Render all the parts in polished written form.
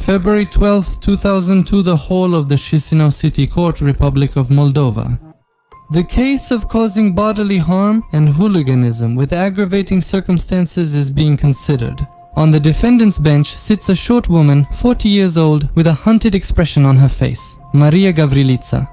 February 12, 2002, the hall of the Chisinau City Court, Republic of Moldova. The case of causing bodily harm and hooliganism with aggravating circumstances is being considered. On the defendant's bench sits a short woman, 40 years old, with a hunted expression on her face, Mariya Gavrilita.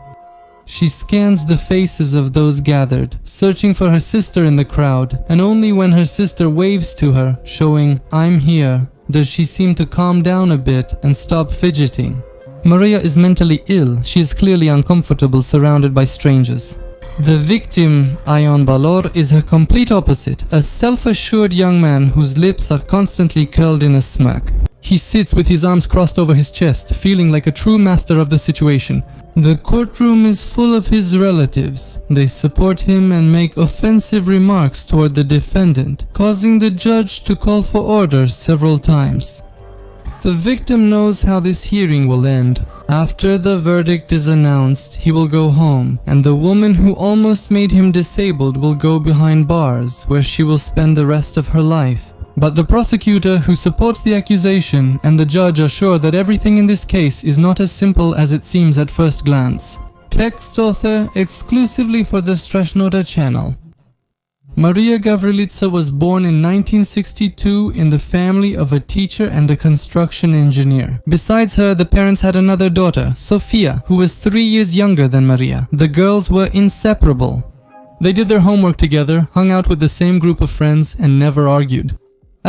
She scans the faces of those gathered, searching for her sister in the crowd, and only when her sister waves to her, showing, "I'm here," does she seem to calm down a bit and stop fidgeting. Mariya is mentally ill. She is clearly uncomfortable surrounded by strangers. The victim, Ion Balor, is her complete opposite, a self-assured young man whose lips are constantly curled in a smirk. He sits with his arms crossed over his chest, feeling like a true master of the situation. The courtroom is full of his relatives. They support him and make offensive remarks toward the defendant, causing the judge to call for order several times. The victim knows how this hearing will end. After the verdict is announced, he will go home, and the woman who almost made him disabled will go behind bars, where she will spend the rest of her life. But the prosecutor, who supports the accusation, and the judge are sure that everything in this case is not as simple as it seems at first glance. Text author exclusively for the Strashnota channel. Mariya Gavrilita was born in 1962 in the family of a teacher and a construction engineer. Besides her, the parents had another daughter, Sofia, who was 3 years younger than Mariya. The girls were inseparable. They did their homework together, hung out with the same group of friends, and never argued.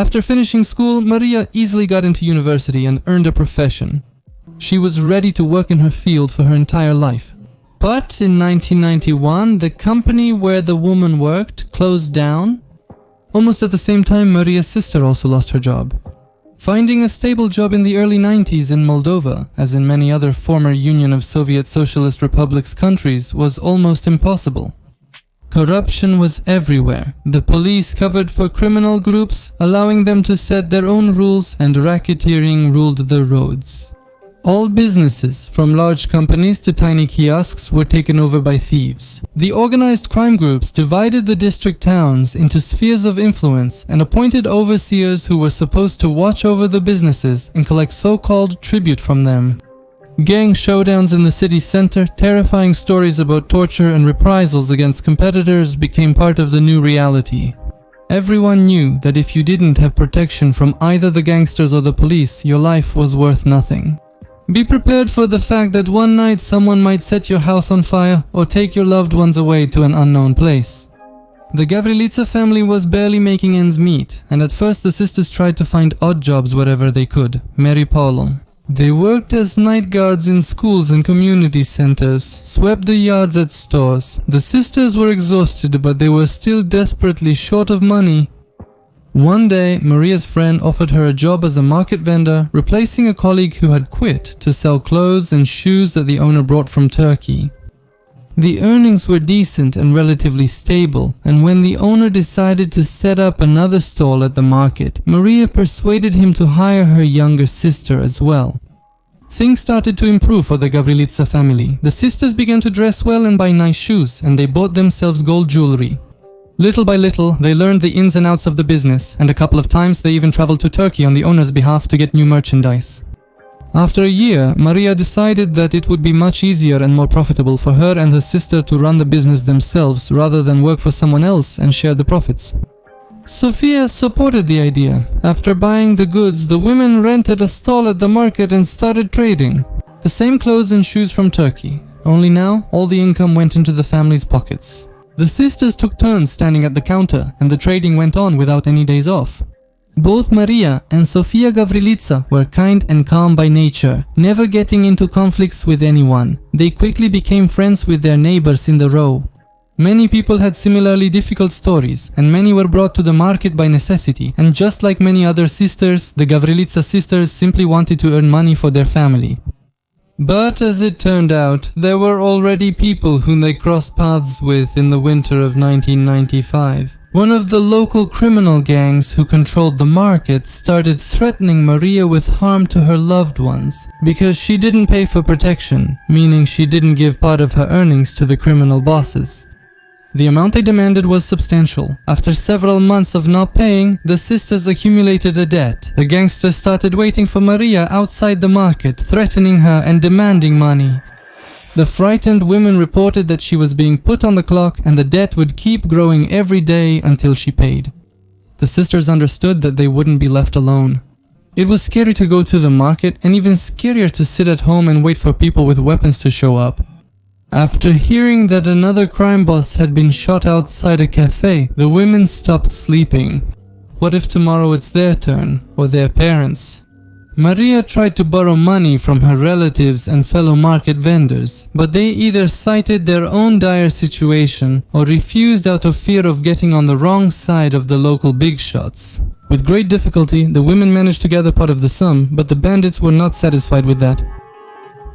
After finishing school, Mariya easily got into university and earned a profession. She was ready to work in her field for her entire life. But in 1991, the company where the woman worked closed down. Almost at the same time, Mariya's sister also lost her job. Finding a stable job in the early 90s in Moldova, as in many other former Union of Soviet Socialist Republics countries, was almost impossible. Corruption was everywhere. The police covered for criminal groups, allowing them to set their own rules, and racketeering ruled the roads. All businesses, from large companies to tiny kiosks, were taken over by thieves. The organized crime groups divided the district towns into spheres of influence and appointed overseers who were supposed to watch over the businesses and collect so-called tribute from them. Gang showdowns in the city center, terrifying stories about torture and reprisals against competitors became part of the new reality. Everyone knew that if you didn't have protection from either the gangsters or the police, your life was worth nothing. Be prepared for the fact that one night someone might set your house on fire or take your loved ones away to an unknown place. The Gavrilita family was barely making ends meet, and at first the sisters tried to find odd jobs wherever they could. Mary Paolo. They worked as night guards in schools and community centers, swept the yards at stores. The sisters were exhausted, but they were still desperately short of money. One day, Mariya's friend offered her a job as a market vendor, replacing a colleague who had quit to sell clothes and shoes that the owner brought from Turkey. The earnings were decent and relatively stable, and when the owner decided to set up another stall at the market, Mariya persuaded him to hire her younger sister as well. Things started to improve for the Gavrilita family. The sisters began to dress well and buy nice shoes, and they bought themselves gold jewelry. Little by little, they learned the ins and outs of the business, and a couple of times they even traveled to Turkey on the owner's behalf to get new merchandise. After a year, Mariya decided that it would be much easier and more profitable for her and her sister to run the business themselves rather than work for someone else and share the profits. Sofia supported the idea. After buying the goods, the women rented a stall at the market and started trading. The same clothes and shoes from Turkey. Only now, all the income went into the family's pockets. The sisters took turns standing at the counter, and the trading went on without any days off. Both Mariya and Sofia Gavrilita were kind and calm by nature, never getting into conflicts with anyone. They quickly became friends with their neighbors in the row. Many people had similarly difficult stories, and many were brought to the market by necessity, and just like many other sisters, the Gavrilita sisters simply wanted to earn money for their family. But as it turned out, there were already people whom they crossed paths with in the winter of 1995. One of the local criminal gangs who controlled the market started threatening Mariya with harm to her loved ones because she didn't pay for protection, meaning she didn't give part of her earnings to the criminal bosses. The amount they demanded was substantial. After several months of not paying, the sisters accumulated a debt. The gangsters started waiting for Mariya outside the market, threatening her and demanding money. The frightened women reported that she was being put on the clock and the debt would keep growing every day until she paid. The sisters understood that they wouldn't be left alone. It was scary to go to the market and even scarier to sit at home and wait for people with weapons to show up. After hearing that another crime boss had been shot outside a cafe, the women stopped sleeping. What if tomorrow it's their turn, or their parents'? Mariya tried to borrow money from her relatives and fellow market vendors, but they either cited their own dire situation or refused out of fear of getting on the wrong side of the local big shots. With great difficulty, the women managed to gather part of the sum, but the bandits were not satisfied with that.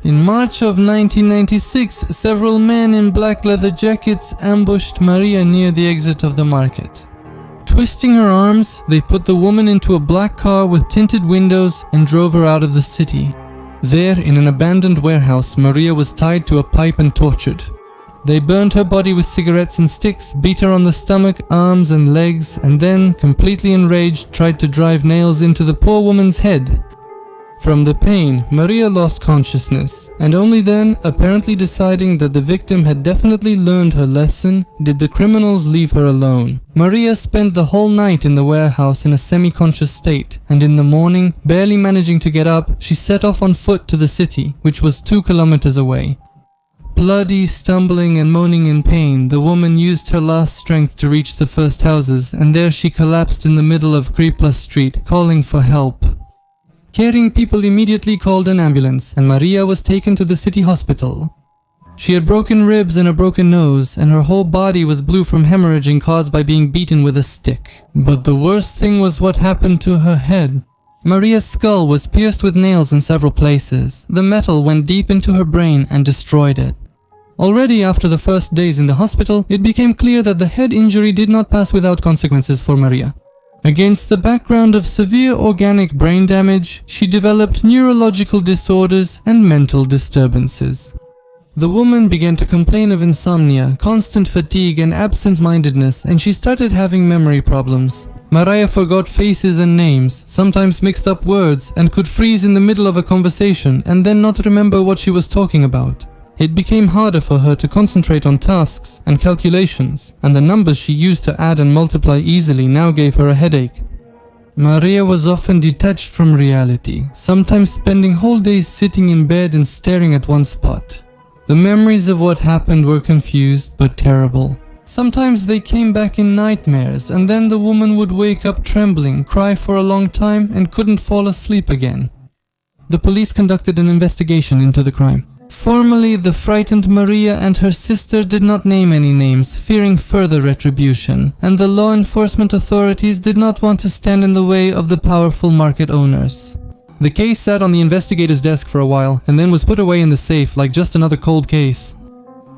In March of 1996, several men in black leather jackets ambushed Mariya near the exit of the market. Twisting her arms, they put the woman into a black car with tinted windows and drove her out of the city. There, in an abandoned warehouse, Mariya was tied to a pipe and tortured. They burned her body with cigarettes and sticks, beat her on the stomach, arms and legs, and then, completely enraged, tried to drive nails into the poor woman's head. From the pain, Mariya lost consciousness, and only then, apparently deciding that the victim had definitely learned her lesson, did the criminals leave her alone. Mariya spent the whole night in the warehouse in a semi-conscious state, and in the morning, barely managing to get up, she set off on foot to the city, which was 2 kilometers away. Bloody, stumbling and moaning in pain, the woman used her last strength to reach the first houses, and there she collapsed in the middle of Kripla Street, calling for help. Caring people immediately called an ambulance, and Mariya was taken to the city hospital. She had broken ribs and a broken nose, and her whole body was blue from hemorrhaging caused by being beaten with a stick. But the worst thing was what happened to her head. Mariya's skull was pierced with nails in several places. The metal went deep into her brain and destroyed it. Already after the first days in the hospital, it became clear that the head injury did not pass without consequences for Mariya. Against the background of severe organic brain damage, she developed neurological disorders and mental disturbances. The woman began to complain of insomnia, constant fatigue and absent-mindedness, and she started having memory problems. Mariya forgot faces and names, sometimes mixed up words, and could freeze in the middle of a conversation and then not remember what she was talking about. It became harder for her to concentrate on tasks and calculations, and the numbers she used to add and multiply easily now gave her a headache. Mariya was often detached from reality, sometimes spending whole days sitting in bed and staring at one spot. The memories of what happened were confused but terrible. Sometimes they came back in nightmares, and then the woman would wake up trembling, cry for a long time, and couldn't fall asleep again. The police conducted an investigation into the crime. Formally, the frightened Mariya and her sister did not name any names, fearing further retribution, and the law enforcement authorities did not want to stand in the way of the powerful market owners. The case sat on the investigator's desk for a while, and then was put away in the safe like just another cold case.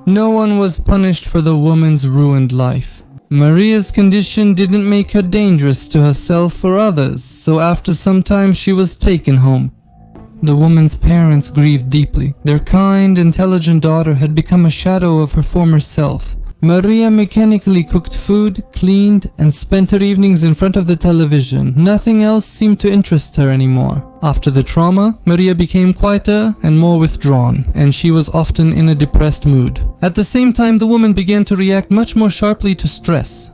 No one was punished for the woman's ruined life. Mariya's condition didn't make her dangerous to herself or others, so after some time she was taken home. The woman's parents grieved deeply. Their kind, intelligent daughter had become a shadow of her former self. Mariya mechanically cooked food, cleaned, and spent her evenings in front of the television. Nothing else seemed to interest her anymore. After the trauma, Mariya became quieter and more withdrawn, and she was often in a depressed mood. At the same time, the woman began to react much more sharply to stress.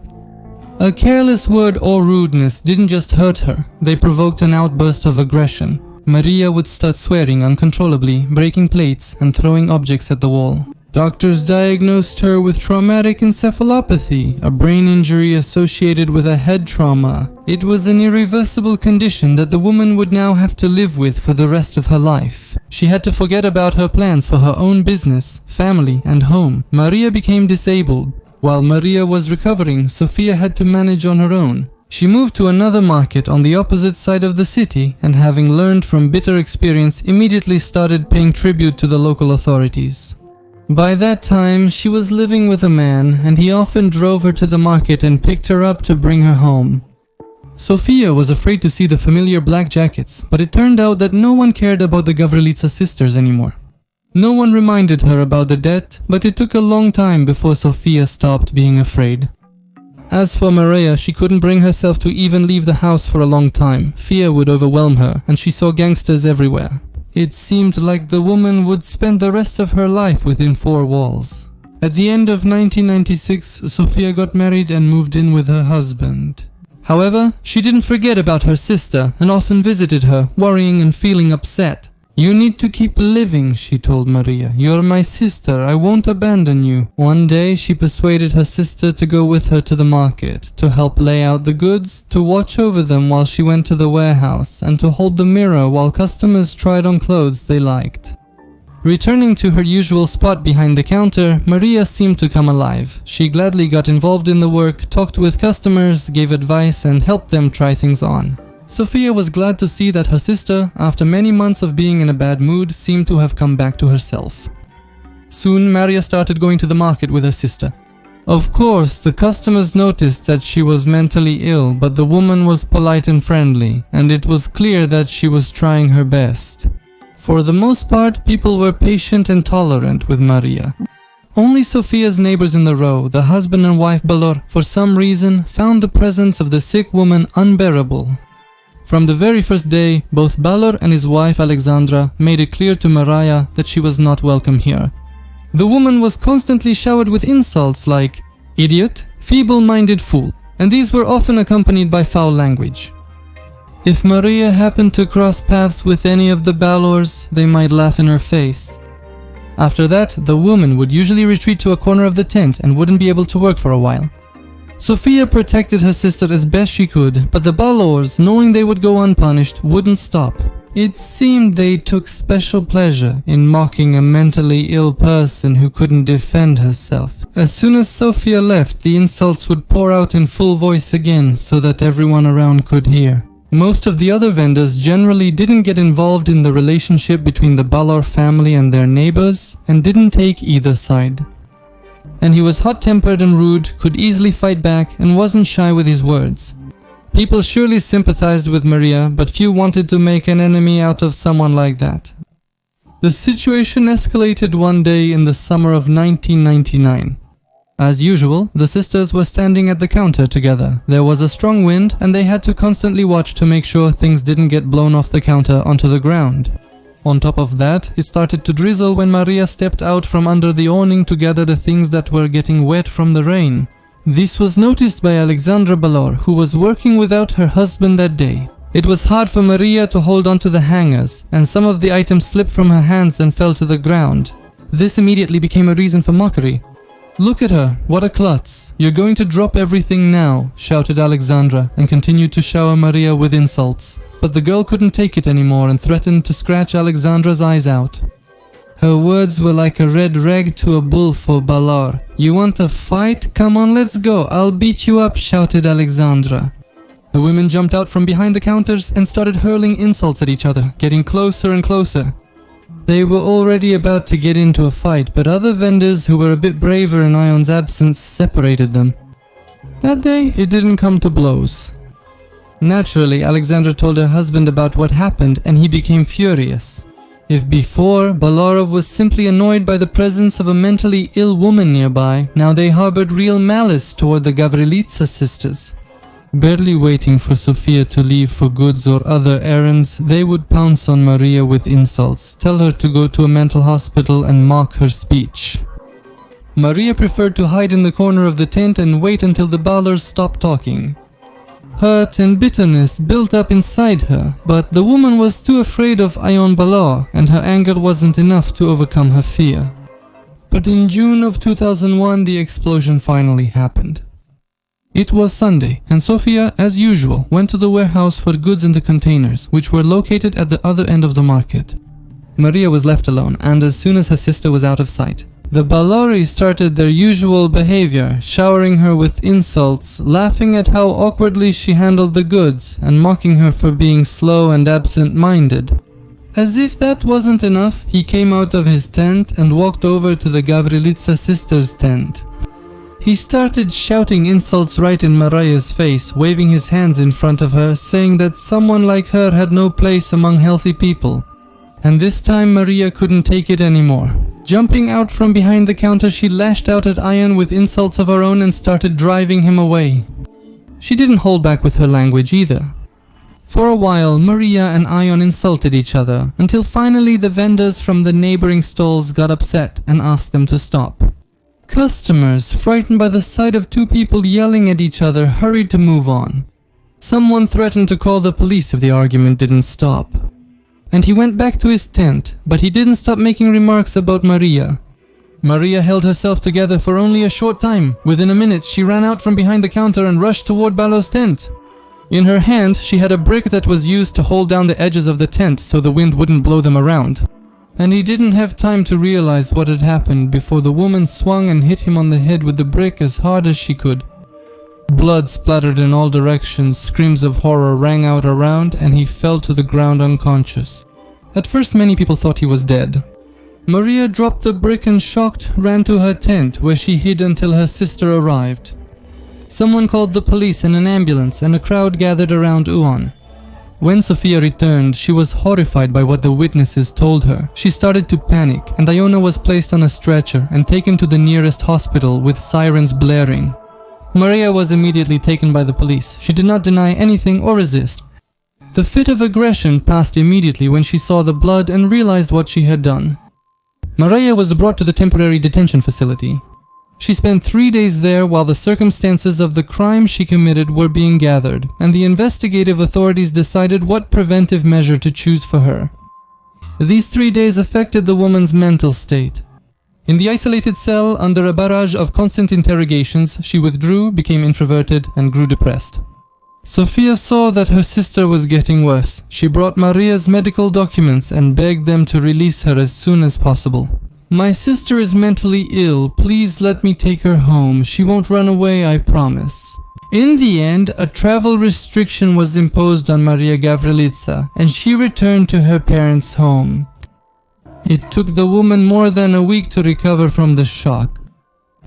A careless word or rudeness didn't just hurt her, they provoked an outburst of aggression. Mariya would start swearing uncontrollably, breaking plates and throwing objects at the wall. Doctors diagnosed her with traumatic encephalopathy, a brain injury associated with a head trauma. It was an irreversible condition that the woman would now have to live with for the rest of her life. She had to forget about her plans for her own business, family, and home. Mariya became disabled. While Mariya was recovering, Sofia had to manage on her own. She moved to another market on the opposite side of the city, and having learned from bitter experience, immediately started paying tribute to the local authorities. By that time, she was living with a man, and he often drove her to the market and picked her up to bring her home. Sofia was afraid to see the familiar black jackets, but it turned out that no one cared about the Gavrilita sisters anymore. No one reminded her about the debt, but it took a long time before Sofia stopped being afraid. As for Mariya, she couldn't bring herself to even leave the house for a long time. Fear would overwhelm her, and she saw gangsters everywhere. It seemed like the woman would spend the rest of her life within four walls. At the end of 1996, Sofia got married and moved in with her husband. However, she didn't forget about her sister and often visited her, worrying and feeling upset. "You need to keep living," she told Mariya. "You're my sister, I won't abandon you." One day, she persuaded her sister to go with her to the market, to help lay out the goods, to watch over them while she went to the warehouse, and to hold the mirror while customers tried on clothes they liked. Returning to her usual spot behind the counter, Mariya seemed to come alive. She gladly got involved in the work, talked with customers, gave advice, and helped them try things on. Sofia was glad to see that her sister, after many months of being in a bad mood, seemed to have come back to herself. Soon, Mariya started going to the market with her sister. Of course, the customers noticed that she was mentally ill, but the woman was polite and friendly, and it was clear that she was trying her best. For the most part, people were patient and tolerant with Mariya. Only Sofia's neighbors in the row, the husband and wife Balor, for some reason, found the presence of the sick woman unbearable. From the very first day, both Balor and his wife Alexandra made it clear to Mariya that she was not welcome here. The woman was constantly showered with insults like idiot, feeble-minded fool, and these were often accompanied by foul language. If Mariya happened to cross paths with any of the Balors, they might laugh in her face. After that, the woman would usually retreat to a corner of the tent and wouldn't be able to work for a while. Sofia protected her sister as best she could, but the Balors, knowing they would go unpunished, wouldn't stop. It seemed they took special pleasure in mocking a mentally ill person who couldn't defend herself. As soon as Sofia left, the insults would pour out in full voice again so that everyone around could hear. Most of the other vendors generally didn't get involved in the relationship between the Balor family and their neighbors and didn't take either side. And he was hot-tempered and rude, could easily fight back, and wasn't shy with his words. People surely sympathized with Mariya, but few wanted to make an enemy out of someone like that. The situation escalated one day in the summer of 1999. As usual, the sisters were standing at the counter together. There was a strong wind, and they had to constantly watch to make sure things didn't get blown off the counter onto the ground. On top of that, it started to drizzle when Mariya stepped out from under the awning to gather the things that were getting wet from the rain. This was noticed by Alexandra Balor, who was working without her husband that day. It was hard for Mariya to hold onto the hangers, and some of the items slipped from her hands and fell to the ground. This immediately became a reason for mockery. "Look at her, what a klutz! You're going to drop everything now," shouted Alexandra, and continued to shower Mariya with insults. But the girl couldn't take it anymore and threatened to scratch Alexandra's eyes out. Her words were like a red rag to a bull for Balor. "You want a fight? Come on, let's go, I'll beat you up," shouted Alexandra. The women jumped out from behind the counters and started hurling insults at each other, getting closer and closer. They were already about to get into a fight, but other vendors who were a bit braver in Ion's absence separated them. That day, it didn't come to blows. Naturally, Alexandra told her husband about what happened, and he became furious. If before, Balorov was simply annoyed by the presence of a mentally ill woman nearby, now they harbored real malice toward the Gavrilita sisters. Barely waiting for Sofia to leave for goods or other errands, they would pounce on Mariya with insults, tell her to go to a mental hospital and mock her speech. Mariya preferred to hide in the corner of the tent and wait until the Balors stopped talking. Hurt and bitterness built up inside her, but the woman was too afraid of Ion Balor, and her anger wasn't enough to overcome her fear. But in June of 2001, the explosion finally happened. It was Sunday, and Sofia, as usual, went to the warehouse for goods in the containers, which were located at the other end of the market. Mariya was left alone, and as soon as her sister was out of sight, the Balori started their usual behavior, showering her with insults, laughing at how awkwardly she handled the goods, and mocking her for being slow and absent-minded. As if that wasn't enough, he came out of his tent and walked over to the Gavrilita sisters' tent. He started shouting insults right in Mariya's face, waving his hands in front of her, saying that someone like her had no place among healthy people. And this time Mariya couldn't take it anymore. Jumping out from behind the counter, she lashed out at Ion with insults of her own and started driving him away. She didn't hold back with her language either. For a while, Mariya and Ion insulted each other, until finally the vendors from the neighboring stalls got upset and asked them to stop. Customers, frightened by the sight of two people yelling at each other, hurried to move on. Someone threatened to call the police if the argument didn't stop. And he went back to his tent, but he didn't stop making remarks about Mariya. Mariya held herself together for only a short time. Within a minute, she ran out from behind the counter and rushed toward Balor's tent. In her hand, she had a brick that was used to hold down the edges of the tent so the wind wouldn't blow them around. And he didn't have time to realize what had happened before the woman swung and hit him on the head with the brick as hard as she could. Blood splattered in all directions, screams of horror rang out around, and he fell to the ground unconscious. At first, many people thought he was dead. Mariya dropped the brick and, shocked, ran to her tent, where she hid until her sister arrived. Someone called the police and an ambulance, and a crowd gathered around Uon. When Sofia returned, she was horrified by what the witnesses told her. She started to panic, and Iona was placed on a stretcher and taken to the nearest hospital with sirens blaring. Mariya was immediately taken by the police. She did not deny anything or resist. The fit of aggression passed immediately when she saw the blood and realized what she had done. Mariya was brought to the temporary detention facility. She spent 3 days there while the circumstances of the crime she committed were being gathered, and the investigative authorities decided what preventive measure to choose for her. These 3 days affected the woman's mental state. In the isolated cell, under a barrage of constant interrogations, she withdrew, became introverted, and grew depressed. Sofia saw that her sister was getting worse. She brought Mariya's medical documents and begged them to release her as soon as possible. "My sister is mentally ill. Please let me take her home. She won't run away, I promise." In the end, a travel restriction was imposed on Mariya Gavrilita, and she returned to her parents' home. It took the woman more than a week to recover from the shock.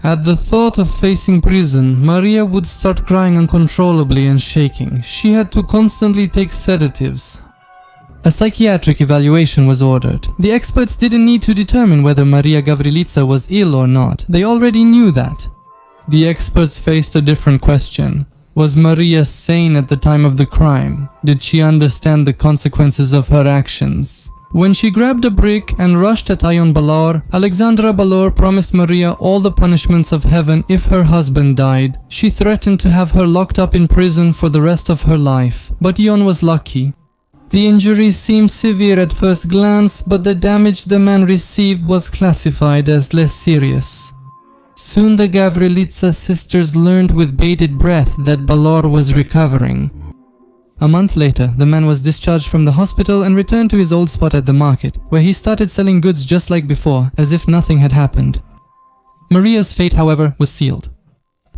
At the thought of facing prison, Mariya would start crying uncontrollably and shaking. She had to constantly take sedatives. A psychiatric evaluation was ordered. The experts didn't need to determine whether Mariya Gavrilita was ill or not. They already knew that. The experts faced a different question. Was Mariya sane at the time of the crime? Did she understand the consequences of her actions? When she grabbed a brick and rushed at Ion Balor, Alexandra Balor promised Mariya all the punishments of heaven if her husband died. She threatened to have her locked up in prison for the rest of her life, but Ion was lucky. The injuries seemed severe at first glance, but the damage the man received was classified as less serious. Soon the Gavrilita sisters learned with bated breath that Balor was recovering. A month later, the man was discharged from the hospital and returned to his old spot at the market, where he started selling goods just like before, as if nothing had happened. Mariya's fate, however, was sealed.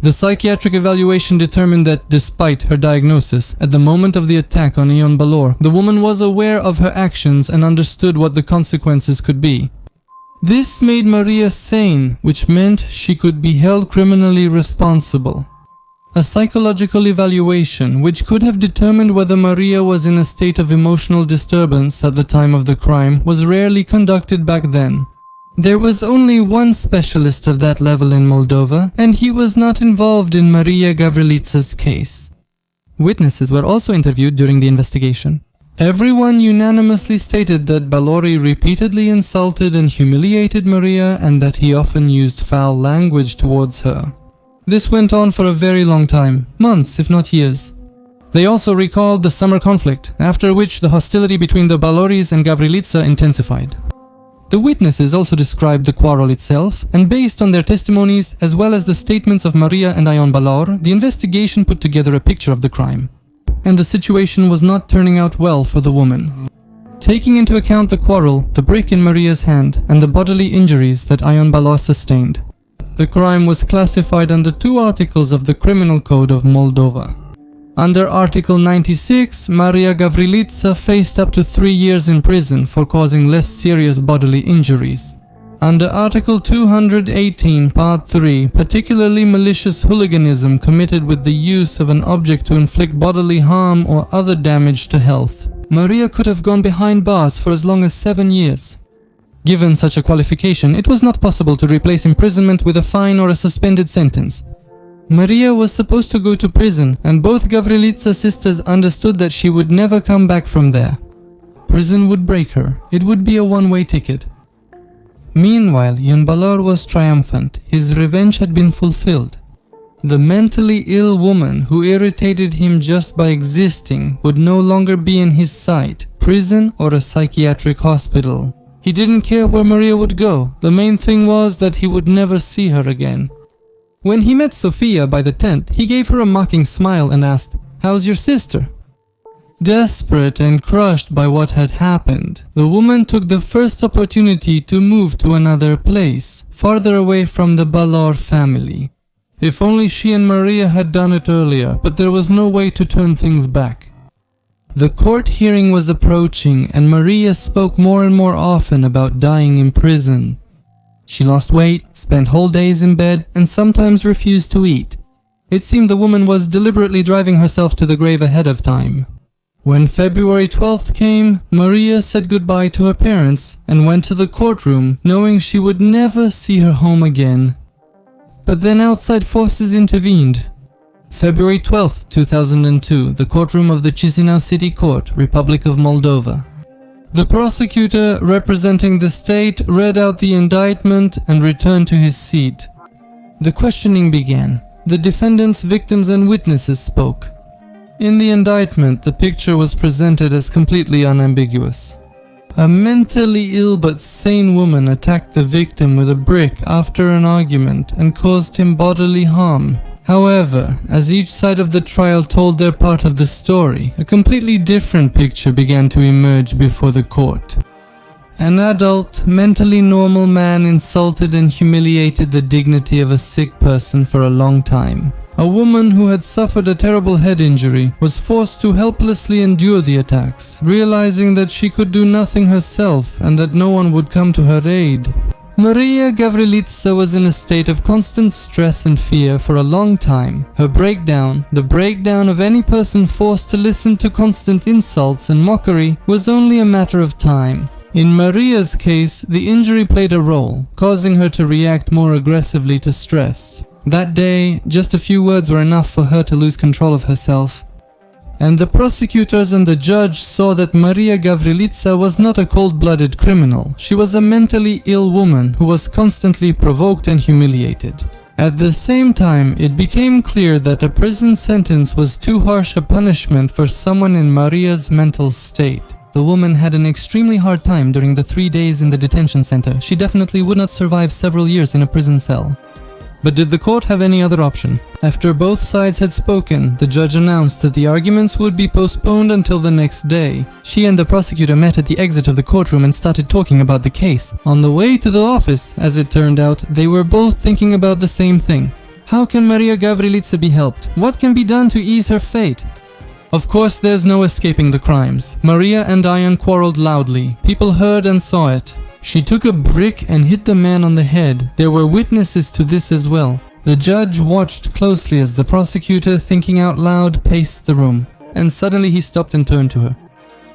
The psychiatric evaluation determined that, despite her diagnosis, at the moment of the attack on Ion Balor, the woman was aware of her actions and understood what the consequences could be. This made Mariya sane, which meant she could be held criminally responsible. A psychological evaluation, which could have determined whether Mariya was in a state of emotional disturbance at the time of the crime, was rarely conducted back then. There was only one specialist of that level in Moldova, and he was not involved in Mariya Gavrilita's case. Witnesses were also interviewed during the investigation. Everyone unanimously stated that Balori repeatedly insulted and humiliated Mariya and that he often used foul language towards her. This went on for a very long time, months if not years. They also recalled the summer conflict, after which the hostility between the Baloris and Gavrilita intensified. The witnesses also described the quarrel itself, and based on their testimonies as well as the statements of Mariya and Ion Balor, the investigation put together a picture of the crime. And the situation was not turning out well for the woman. Taking into account the quarrel, the brick in Mariya's hand, and the bodily injuries that Ion Balor sustained, the crime was classified under 2 articles of the Criminal Code of Moldova. Under Article 96, Mariya Gavrilita faced up to 3 years in prison for causing less serious bodily injuries. Under Article 218, Part 3, particularly malicious hooliganism committed with the use of an object to inflict bodily harm or other damage to health. Mariya could have gone behind bars for as long as 7 years. Given such a qualification, it was not possible to replace imprisonment with a fine or a suspended sentence. Mariya was supposed to go to prison, and both Gavrilita's sisters understood that she would never come back from there. Prison would break her. It would be a one-way ticket. Meanwhile, Ion Balor was triumphant. His revenge had been fulfilled. The mentally ill woman who irritated him just by existing would no longer be in his sight, prison or a psychiatric hospital. He didn't care where Mariya would go. The main thing was that he would never see her again. When he met Sofia by the tent, he gave her a mocking smile and asked, "How's your sister?" Desperate and crushed by what had happened, the woman took the first opportunity to move to another place, farther away from the Balor family. If only she and Mariya had done it earlier, but there was no way to turn things back. The court hearing was approaching, and Mariya spoke more and more often about dying in prison. She lost weight, spent whole days in bed, and sometimes refused to eat. It seemed the woman was deliberately driving herself to the grave ahead of time. When February 12th came, Mariya said goodbye to her parents and went to the courtroom, knowing she would never see her home again. But then outside forces intervened. February 12th, 2002, the courtroom of the Chisinau City Court, Republic of Moldova. The prosecutor, representing the state, read out the indictment and returned to his seat. The questioning began. The defendants, victims, and witnesses spoke. In the indictment, the picture was presented as completely unambiguous. A mentally ill but sane woman attacked the victim with a brick after an argument and caused him bodily harm. However, as each side of the trial told their part of the story, a completely different picture began to emerge before the court. An adult, mentally normal man insulted and humiliated the dignity of a sick person for a long time. A woman who had suffered a terrible head injury was forced to helplessly endure the attacks, realizing that she could do nothing herself and that no one would come to her aid. Mariya Gavrilita was in a state of constant stress and fear for a long time. Her breakdown, the breakdown of any person forced to listen to constant insults and mockery, was only a matter of time. In Mariya's case, the injury played a role, causing her to react more aggressively to stress. That day, just a few words were enough for her to lose control of herself. And the prosecutors and the judge saw that Mariya Gavrilita was not a cold-blooded criminal. She was a mentally ill woman who was constantly provoked and humiliated. At the same time, it became clear that a prison sentence was too harsh a punishment for someone in Mariya's mental state. The woman had an extremely hard time during the 3 days in the detention center. She definitely would not survive several years in a prison cell. But did the court have any other option? After both sides had spoken, the judge announced that the arguments would be postponed until the next day. She and the prosecutor met at the exit of the courtroom and started talking about the case. On the way to the office, as it turned out, they were both thinking about the same thing. How can Mariya Gavrilita be helped? What can be done to ease her fate? Of course, there's no escaping the crimes. Mariya and Ion quarreled loudly. People heard and saw it. She took a brick and hit the man on the head. There were witnesses to this as well. The judge watched closely as the prosecutor, thinking out loud, paced the room. And suddenly he stopped and turned to her.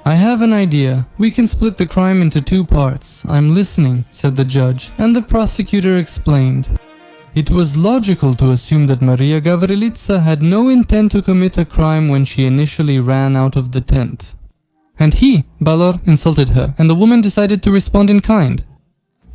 "I have an idea. We can split the crime into 2 parts. I'm listening," said the judge, and the prosecutor explained. It was logical to assume that Mariya Gavrilita had no intent to commit a crime when she initially ran out of the tent. And he, Balor, insulted her, and the woman decided to respond in kind.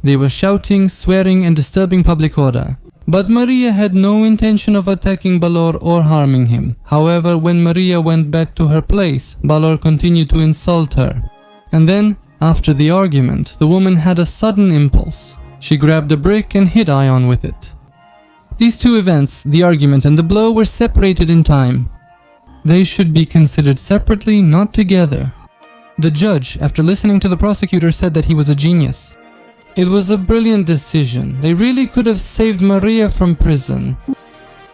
They were shouting, swearing, and disturbing public order. But Mariya had no intention of attacking Balor or harming him. However, when Mariya went back to her place, Balor continued to insult her. And then, after the argument, the woman had a sudden impulse. She grabbed a brick and hit Ion with it. These 2 events, the argument and the blow, were separated in time. They should be considered separately, not together. The judge, after listening to the prosecutor, said that he was a genius. It was a brilliant decision. They really could have saved Mariya from prison.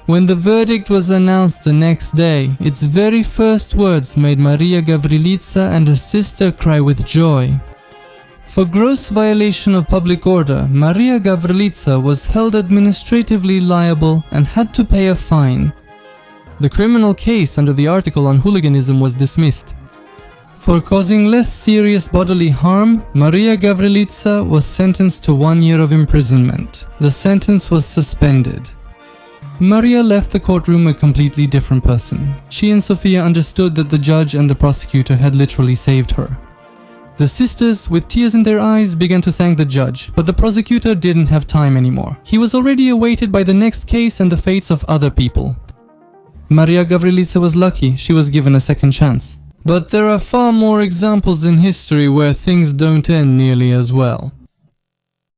When the verdict was announced the next day, its very first words made Mariya Gavrilita and her sister cry with joy. For gross violation of public order, Mariya Gavrilita was held administratively liable and had to pay a fine. The criminal case under the article on hooliganism was dismissed. For causing less serious bodily harm, Mariya Gavrilita was sentenced to 1 year of imprisonment. The sentence was suspended. Mariya left the courtroom a completely different person. She and Sofia understood that the judge and the prosecutor had literally saved her. The sisters, with tears in their eyes, began to thank the judge, but the prosecutor didn't have time anymore. He was already awaited by the next case and the fates of other people. Mariya Gavrilita was lucky; she was given a second chance. But there are far more examples in history where things don't end nearly as well.